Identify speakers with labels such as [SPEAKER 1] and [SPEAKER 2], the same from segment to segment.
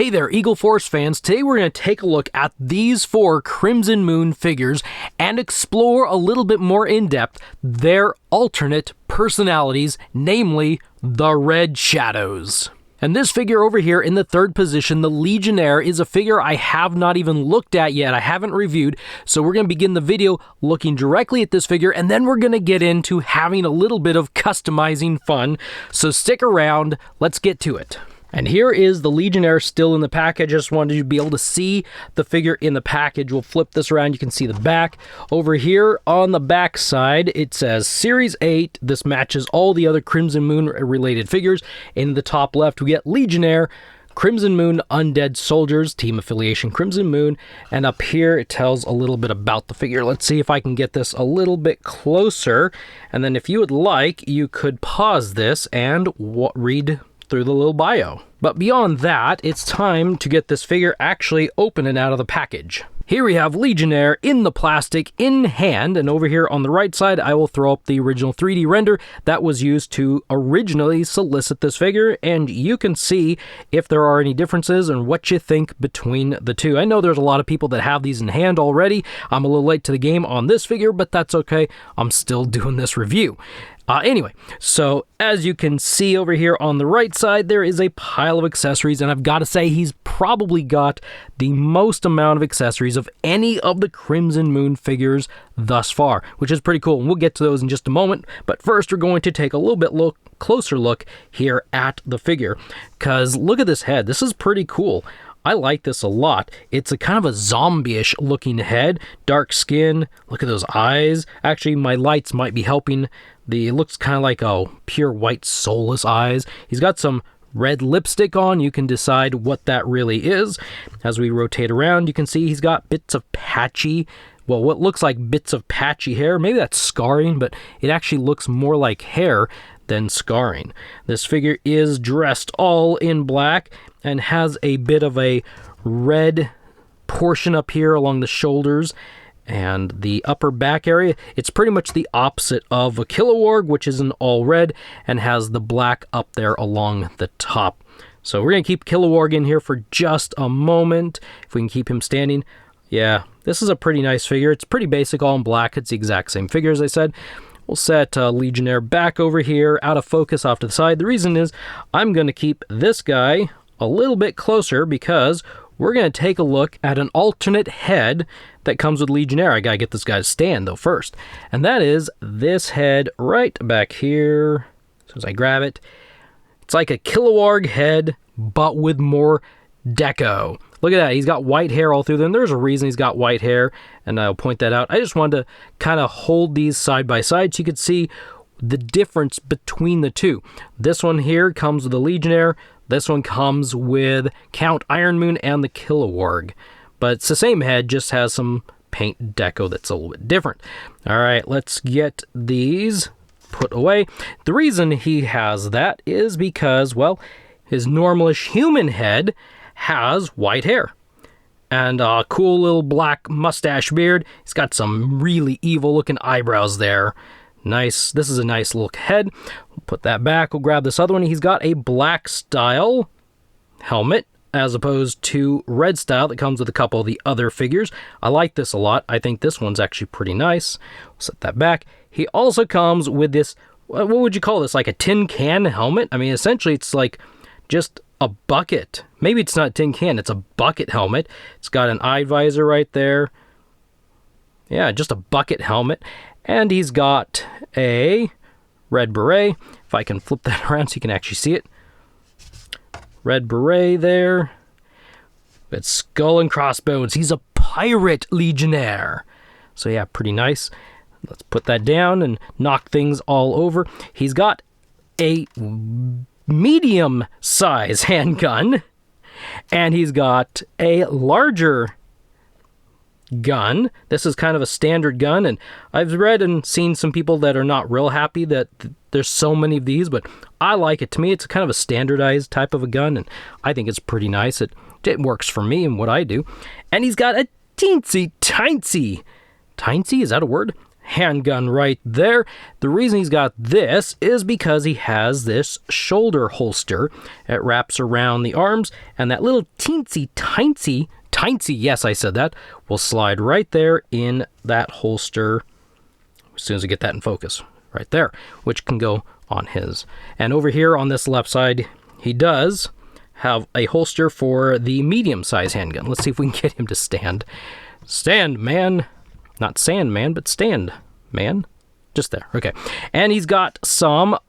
[SPEAKER 1] Hey there, Eagle Force fans. Today we're going to take a look at these 4 Crimson Moon figures and explore a little bit more in depth their alternate personalities, namely the Red Shadows. And this figure over here in the 3rd position, the Legionnaire, is a figure I have not even looked at yet. I haven't reviewed, so we're going to begin the video looking directly at this figure, and then we're going to get into having a little bit of customizing fun. So stick around, let's get to it. And here is the Legionnaire still in the package. I just wanted you to be able to see the figure in the package. We'll flip this around. You can see the back. Over here on the back side, it says Series 8. This matches all the other Crimson Moon related figures. In the top left, we get Legionnaire, Crimson Moon Undead Soldiers, Team Affiliation Crimson Moon. And up here, it tells a little bit about the figure. Let's see if I can get this a little bit closer. And then if you would like, you could pause this and read through the little bio. But beyond that, it's time to get this figure actually open and out of the package. Here we have Legionnaire in the plastic in hand, and over here on the right side, I will throw up the original 3D render that was used to originally solicit this figure, and you can see if there are any differences and what you think between the two. I know there's a lot of people that have these in hand already. I'm a little late to the game on this figure, but that's okay. I'm still doing this review. Anyway, so as you can see over here on the right side, there is a pile of accessories, and I've got to say he's probably got the most amount of accessories of any of the Crimson Moon figures thus far, which is pretty cool, and we'll get to those in just a moment. But first, we're going to take a little bit closer look here at the figure, because look at this head. This is pretty cool. I like this a lot. It's a kind of a zombie-ish looking head, dark skin. Look at those eyes. Actually, my lights might be helping. It looks kind of like pure white soulless eyes. He's got some red lipstick on. You can decide what that really is. As we rotate around, you can see he's got bits of patchy, well, what looks like bits of patchy hair. Maybe that's scarring, but it actually looks more like hair than scarring. This figure is dressed all in black and has a bit of a red portion up here along the shoulders and the upper back area. It's pretty much the opposite of a Kilowog, which is an all red and has the black up there along the top. So we're going to keep Kilowog in here for just a moment. If we can keep him standing. Yeah, this is a pretty nice figure. It's pretty basic, all in black. It's the exact same figure as I said. We'll set Legionnaire back over here, out of focus off to the side. The reason is I'm going to keep this guy a little bit closer because we're going to take a look at an alternate head that comes with Legionnaire. I got to get this guy to stand, though, first. And that is this head right back here. As soon as I grab it, it's like a Kilowog head, but with more deco. Look at that. He's got white hair all through them. There's a reason he's got white hair, and I'll point that out. I just wanted to kind of hold these side by side so you could see the difference between the two. This one here comes with the Legionnaire. This one comes with Count Ironmoon and the Kilowog. But it's the same head, just has some paint deco that's a little bit different. All right, let's get these put away. The reason he has that is because, well, his normalish human head has white hair and a cool little black mustache beard. He's got some really evil looking eyebrows there. Nice. This is a nice little head. We'll put that back. We'll grab this other one. He's got a black style helmet as opposed to red style that comes with a couple of the other figures. I like this a lot. I think this one's actually pretty nice. We'll set that back. He also comes with this, what would you call this? Like a tin can helmet? I mean, essentially it's like just a bucket. Maybe it's not a tin can, it's a bucket helmet. It's got an eye visor right there. Yeah, just a bucket helmet. And he's got a red beret. If I can flip that around so you can actually see it. Red beret there. With skull and crossbones. He's a pirate Legionnaire. So yeah, pretty nice. Let's put that down and knock things all over. He's got a medium size handgun. And he's got a larger gun. This is kind of a standard gun, and I've read and seen some people that are not real happy that there's so many of these, but I like it. To me, it's kind of a standardized type of a gun, and I think it's pretty nice. It works for me and what I do. And he's got a teensy, is that a word? handgun right there. The reason he's got this is because he has this shoulder holster. It wraps around the arms, and that little teensy tiny, yes, I said that, will slide right there in that holster as soon as I get that in focus. Right there, which can go on his. And over here on this left side, he does have a holster for the medium-sized handgun. Let's see if we can get him to stand. Stand, man. Not Sandman, but stand, man. Just there. Okay. And he's got some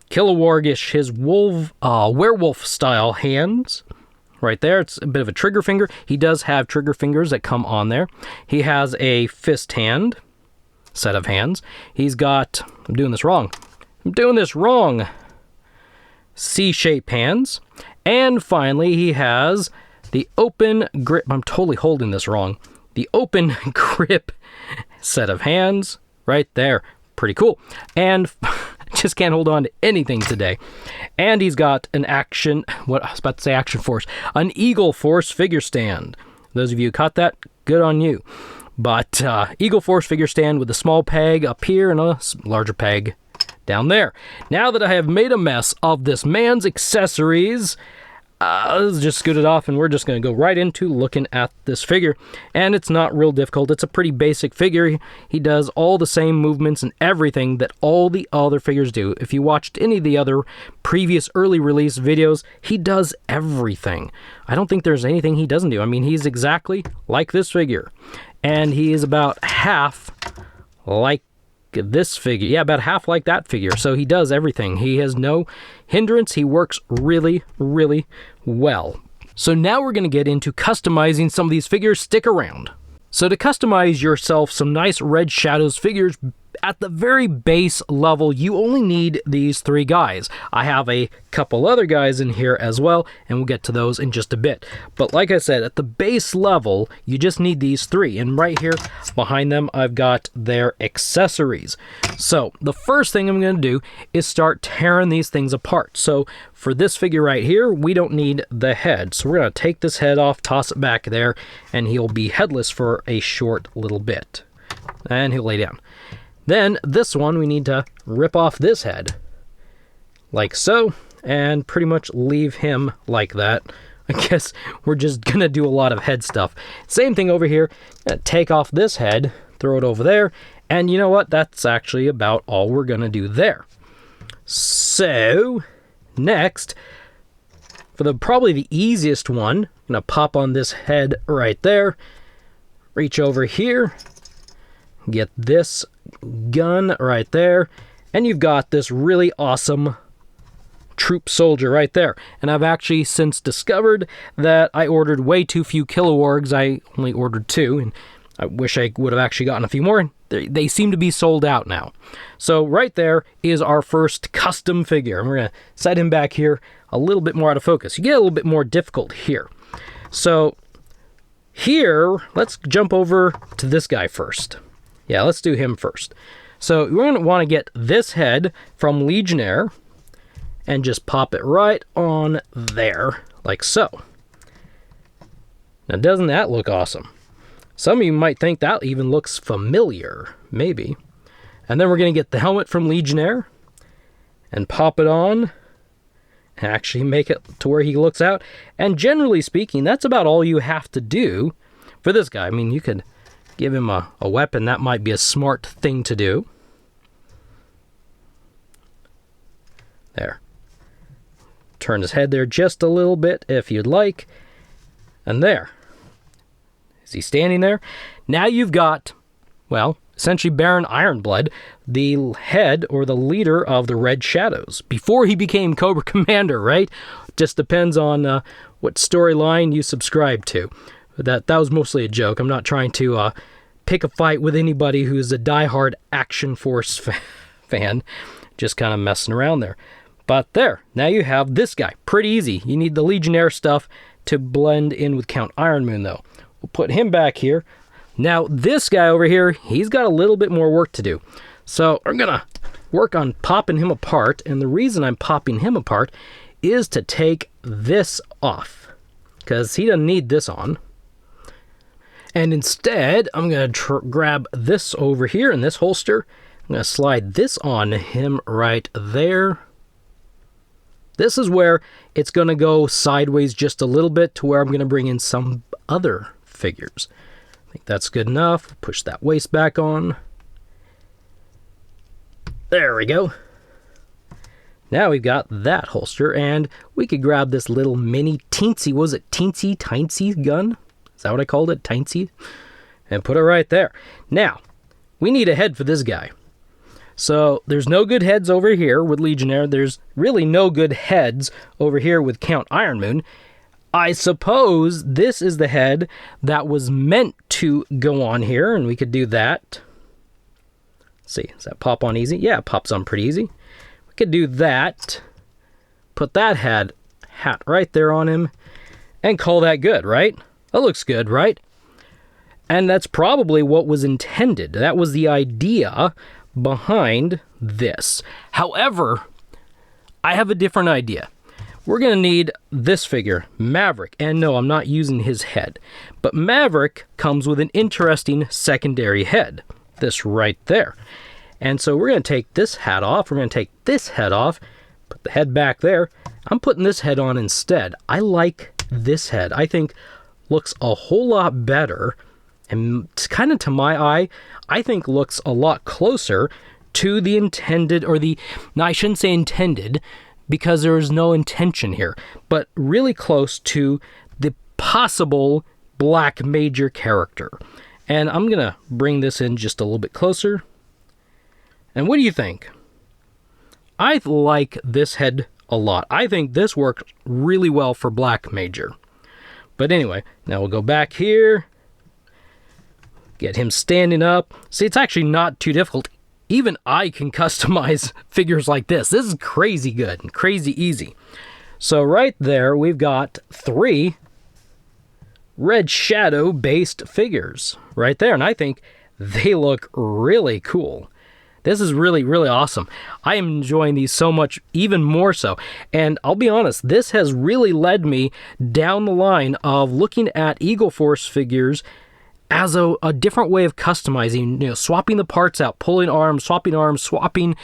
[SPEAKER 1] Kilowog-ish, his werewolf-style hands. Right there. It's a bit of a trigger finger. He does have trigger fingers that come on there. He has a fist hand. Set of hands. He's got, I'm doing this wrong. C-shaped hands. And finally, he has the open grip. I'm totally holding this wrong. The open grip set of hands right there. Pretty cool. And just can't hold on to anything today. And he's got an action, what I was about to say action force, an Eagle Force figure stand. Those of you who caught that, good on you. But Eagle Force figure stand with a small peg up here and a larger peg down there. Now that I have made a mess of this man's accessories, let's just scoot it off and we're just going to go right into looking at this figure. And it's not real difficult. It's a pretty basic figure. He does all the same movements and everything that all the other figures do. If you watched any of the other previous early release videos, he does everything. I don't think there's anything he doesn't do. I mean, he's exactly like this figure. And he is about half like this figure. Yeah, about half like that figure. So he does everything. He has no hindrance. He works really, really well. So now we're going to get into customizing some of these figures. Stick around. So to customize yourself some nice Red Shadows figures, at the very base level, you only need these three guys. I have a couple other guys in here as well, and we'll get to those in just a bit. But like I said, at the base level, you just need these three. And right here behind them, I've got their accessories. So the first thing I'm going to do is start tearing these things apart. So for this figure right here, we don't need the head. So we're going to take this head off, toss it back there, and he'll be headless for a short little bit. And he'll lay down. Then this one, we need to rip off this head, like so, and pretty much leave him like that. I guess we're just going to do a lot of head stuff. Same thing over here. Take off this head, throw it over there, and you know what? That's actually about all we're going to do there. So, next, for probably the easiest one, I'm going to pop on this head right there, reach over here, get this gun right there, and you've got this really awesome troop soldier right there. And I've actually since discovered that I ordered way too few Kilowargs. I only ordered 2, and I wish I would have actually gotten a few more. They seem to be sold out now. So right there is our first custom figure, and we're going to set him back here a little bit more out of focus. You get a little bit more difficult here. So here, let's jump over to this guy first. Yeah, let's do him first. So we're going to want to get this head from Legionnaire and just pop it right on there, like so. Now, doesn't that look awesome? Some of you might think that even looks familiar, maybe. And then we're going to get the helmet from Legionnaire and pop it on and actually make it to where he looks out. And generally speaking, that's about all you have to do for this guy. I mean, you could give him a weapon. That might be a smart thing to do. There. Turn his head there just a little bit if you'd like. And there. Is he standing there? Now you've got, well, essentially Baron Ironblood, the head or the leader of the Red Shadows. Before he became Cobra Commander, right? Just depends on what storyline you subscribe to. That was mostly a joke. I'm not trying to pick a fight with anybody who's a diehard Action Force fan. Just kind of messing around there. But there, now you have this guy. Pretty easy. You need the Legionnaire stuff to blend in with Count Iron Moon, though. We'll put him back here. Now, this guy over here, he's got a little bit more work to do. So I'm going to work on popping him apart. And the reason I'm popping him apart is to take this off, because he doesn't need this on. And instead, I'm going to grab this over here in this holster. I'm going to slide this on him right there. This is where it's going to go sideways just a little bit to where I'm going to bring in some other figures. I think that's good enough. Push that waist back on. There we go. Now we've got that holster, and we could grab this little mini teensy, was it teensy tiny gun? Is that what I called it? Teensy? And put it right there. Now, we need a head for this guy. So there's no good heads over here with Legionnaire. There's really no good heads over here with Count Iron Moon. I suppose this is the head that was meant to go on here, and we could do that. Let's see, does that pop on easy? Yeah, it pops on pretty easy. We could do that. Put that hat right there on him, and call that good, right? That looks good, right? And that's probably what was intended. That was the idea behind this. However, I have a different idea. We're going to need this figure, Maverick. And no, I'm not using his head. But Maverick comes with an interesting secondary head. This right there. And so we're going to take this hat off. We're going to take this head off. Put the head back there. I'm putting this head on instead. I like this head. I think looks a whole lot better. And kind of to my eye, I think looks a lot closer to the intended, or the, no, I shouldn't say intended, because there is no intention here, but really close to the possible Black Major character. And I'm going to bring this in just a little bit closer. And what do you think? I like this head a lot. I think this worked really well for Black Major. But anyway, now we'll go back here. Get him standing up. See, it's actually not too difficult. Even I can customize figures like this. This is crazy good and crazy easy. So right there, we've got 3 Red Shadow based figures right there. And I think they look really cool. This is really, really awesome. I am enjoying these so much, even more so. And I'll be honest, this has really led me down the line of looking at Eagle Force figures as a different way of customizing, swapping the parts out, pulling arms, swapping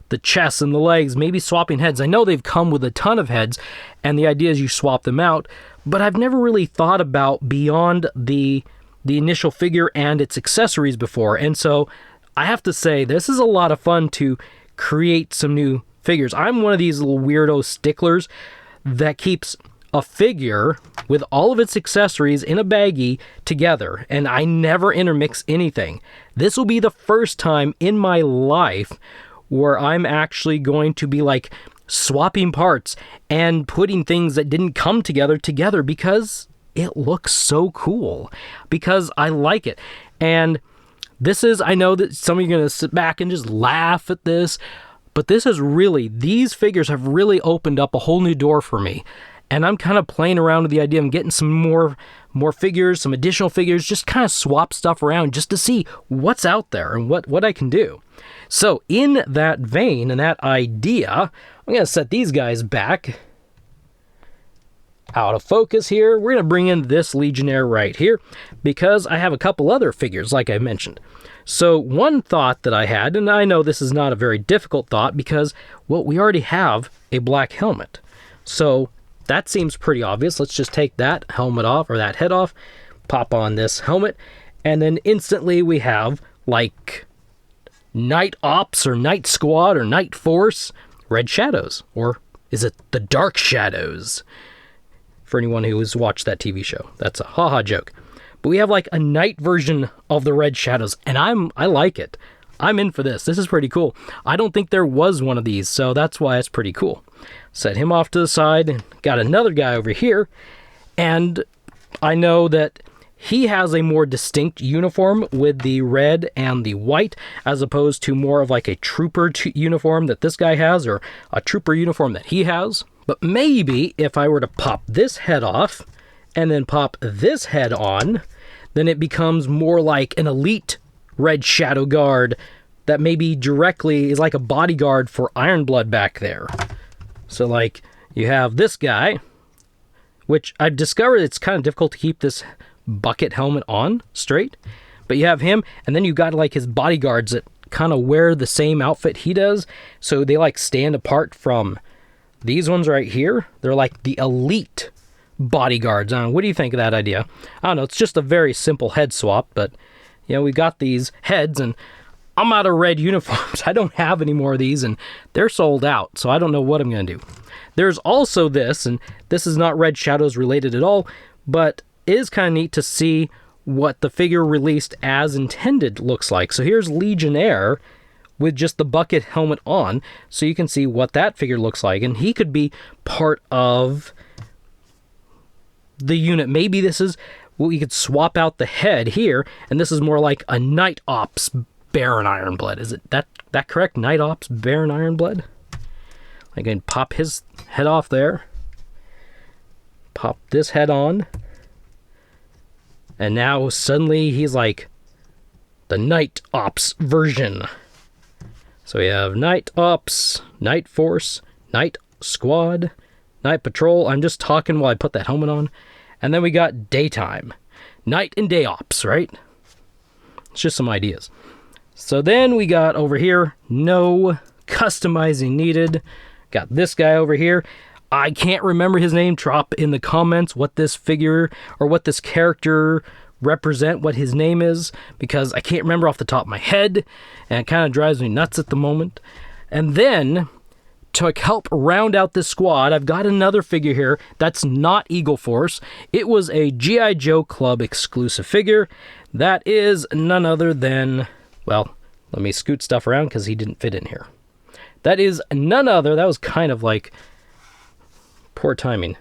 [SPEAKER 1] the chests and the legs, maybe swapping heads. I know they've come with a ton of heads, and the idea is you swap them out, but I've never really thought about beyond the initial figure and its accessories before, and so I have to say, this is a lot of fun to create some new figures. I'm one of these little weirdo sticklers that keeps a figure with all of its accessories in a baggie together, and I never intermix anything. This will be the first time in my life where I'm actually going to be like swapping parts and putting things that didn't come together because it looks so cool, because I like it. And this is, I know that some of you are going to sit back and just laugh at this, but this is really, these figures have really opened up a whole new door for me. And I'm kind of playing around with the idea of getting some more figures, some additional figures, just kind of swap stuff around just to see what's out there and what I can do. So in that vein and that idea, I'm going to set these guys back out of focus here. We're going to bring in this Legionnaire right here because I have a couple other figures like I mentioned. So one thought that I had, and I know this is not a very difficult thought because, well, we already have a black helmet. So that seems pretty obvious. Let's just take that helmet off, or that head off, pop on this helmet, and then instantly we have, like, Night Ops, or Night Squad, or Night Force, Red Shadows, or is it the Dark Shadows? For anyone who has watched that TV show. That's a haha joke. But we have, like, a night version of the Red Shadows, and I like it. I'm in for this. This is pretty cool. I don't think there was one of these, so that's why it's pretty cool. Set him off to the side, and got another guy over here, and I know that he has a more distinct uniform with the red and the white, as opposed to more of like a trooper uniform that this guy has, or a trooper uniform that he has. But maybe if I were to pop this head off, and then pop this head on, then it becomes more like an elite Red Shadow Guard that maybe directly is like a bodyguard for Ironblood back there. So like, you have this guy, which I've discovered it's kind of difficult to keep this bucket helmet on straight. But you have him, and then you got like his bodyguards that kind of wear the same outfit he does. So they like stand apart from these ones right here. They're like the elite bodyguards. What do you think of that idea? I don't know. It's just a very simple head swap, but you know, we got these heads, and I'm out of red uniforms. I don't have any more of these, and they're sold out, so I don't know what I'm going to do. There's also this, and this is not Red Shadows related at all, but it is kind of neat to see what the figure released as intended looks like. So here's Legionnaire with just the bucket helmet on, so you can see what that figure looks like, and he could be part of the unit. Maybe this is, we could swap out the head here, and this is more like a Night Ops Baron Ironblood. Is it that correct? Night Ops Baron Ironblood? I can pop his head off there. Pop this head on. And now suddenly he's like the Night Ops version. So we have Night Ops, Night Force, Night Squad, Night Patrol. I'm just talking while I put that helmet on. And then we got Daytime. Night and Day Ops, right? It's just some ideas. So then we got over here, no customizing needed. Got this guy over here. I can't remember his name. Drop in the comments what this figure or what this character represent, what his name is, because I can't remember off the top of my head, and it kind of drives me nuts at the moment. And then, to help round out this squad, I've got another figure here that's not Eagle Force. It was a G.I. Joe Club exclusive figure. That is none other than, well, let me scoot stuff around because he didn't fit in here. That is none other, that was kind of like poor timing.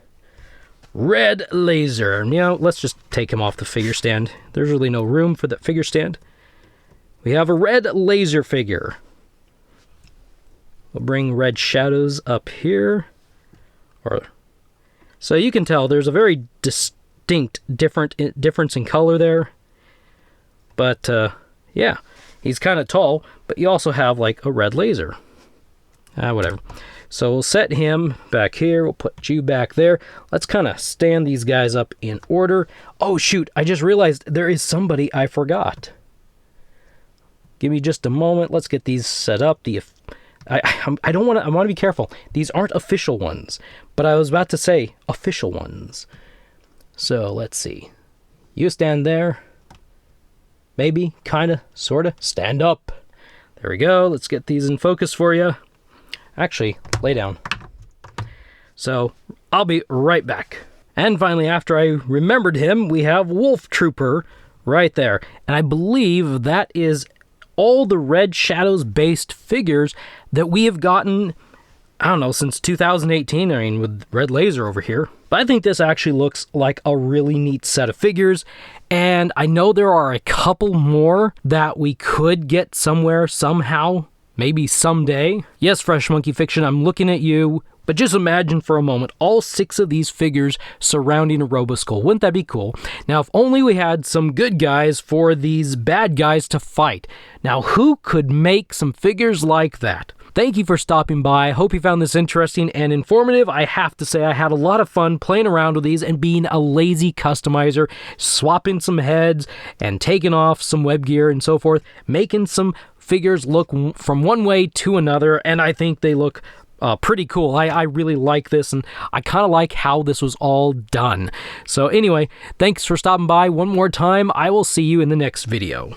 [SPEAKER 1] Red Laser. You know, let's just take him off the figure stand. There's really no room for that figure stand. We have a Red Laser figure. We'll bring Red Shadows up here. So you can tell there's a very distinct difference in color there. But, yeah, he's kind of tall, but you also have like a red laser. Whatever. So we'll set him back here. We'll put you back there. Let's kind of stand these guys up in order. Oh, shoot. I just realized there is somebody I forgot. Give me just a moment. Let's get these set up. I don't want to. I want to be careful. These aren't official ones, but I was about to say official ones. So let's see. You stand there. Maybe, kind of, sort of. Stand up. There we go. Let's get these in focus for you. Actually, lay down. So, I'll be right back. And finally, after I remembered him, we have Wolf Trooper right there. And I believe that is all the Red Shadows-based figures that we have gotten, I don't know, since 2018. I mean, with Red Laser over here. But I think this actually looks like a really neat set of figures. And I know there are a couple more that we could get somewhere, somehow. Maybe someday. Yes, Fresh Monkey Fiction, I'm looking at you. But just imagine for a moment all 6 of these figures surrounding a Roboskull. Wouldn't that be cool? Now, if only we had some good guys for these bad guys to fight. Now, who could make some figures like that? Thank you for stopping by. I hope you found this interesting and informative. I have to say I had a lot of fun playing around with these and being a lazy customizer, swapping some heads and taking off some web gear and so forth, making some figures look from one way to another, and I think they look pretty cool. I really like this, and I kind of like how this was all done. So anyway, thanks for stopping by one more time. I will see you in the next video.